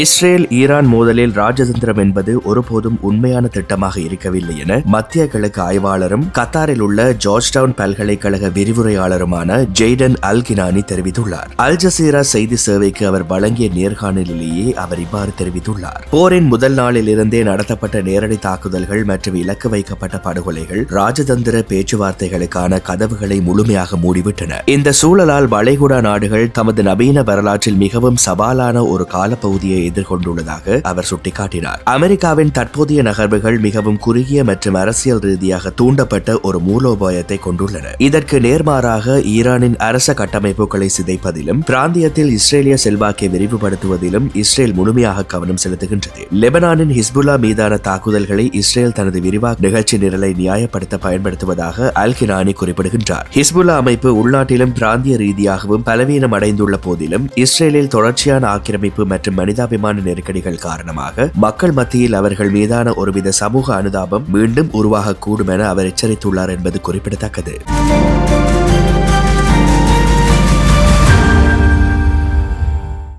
Israel Iran மோதலில் ராஜதந்திரம் என்பது ஒருபோதும் உண்மையான திட்டமாக இருக்கவில்லை என மத்திய கிழக்கு ஆய்வாளரும் கத்தாரில் உள்ள ஜார்ஜ்டவுன் பல்கலைக்கழக விரிவுரையாளருமான ஜெய்டன் அல்கினானி தெரிவித்துள்ளார். அல் ஜசீரா செய்தி சேவைக்கு அவர் வழங்கிய நேர்காணலிலேயே அவர் இவ்வாறு தெரிவித்துள்ளார். போரின் முதல் நாளில் இருந்தே நடத்தப்பட்ட நேரடி தாக்குதல்கள் மற்றும் இலக்கு வைக்கப்பட்ட படுகொலைகள் ராஜதந்திர பேச்சுவார்த்தைகளுக்கான கதவுகளை முழுமையாக மூடிவிட்டன. இந்த சூழலால் வளைகுடா நாடுகள் தமது நவீன வரலாற்றில் மிகவும் சவாலான ஒரு காலப்பகுதியை எதிர்கொண்டுள்ளதாக அவர் சுட்டிக்காட்டினார். அமெரிக்காவின் தற்போதைய நகர்வுகள் மிகவும் குறுகிய மற்றும் அரசியல் ரீதியாக தூண்டப்பட்ட ஒரு மூலோபாயத்தை கொண்டுள்ளன. இதற்கு நேர்மாறாக ஈரானின் அரச கட்டமைப்புகளை சிதைப்பதிலும் பிராந்தியத்தில் இஸ்ரேலிய செல்வாக்கை விரிவுபடுத்துவதிலும் இஸ்ரேல் முழுமையாக கவனம் செலுத்துகின்றது. லெபனானின் ஹிஸ்புல்லா மீதான தாக்குதல்களை இஸ்ரேல் தனது விரிவாக்க நிகழ்ச்சி நிரலை நியாயப்படுத்த பயன்படுத்துவதாக அல்கினானி குறிப்பிடுகின்றார். ஹிஸ்புல்லா அமைப்பு உள்நாட்டிலும் பிராந்திய ரீதியாகவும் பலவீனம் அடைந்துள்ள போதிலும் இஸ்ரேலில் தொடர்ச்சியான ஆக்கிரமிப்பு மற்றும் மனிதாபிமான நெருக்கடிகள் காரணமாக மக்கள் மத்தியில் அவர்கள் மீதான ஒருவித சமூக அனுதாபம் மீண்டும் உருவாகக்கூடும் என அவர் எச்சரித்துள்ளார் என்பது குறிப்பிடத்தக்கது.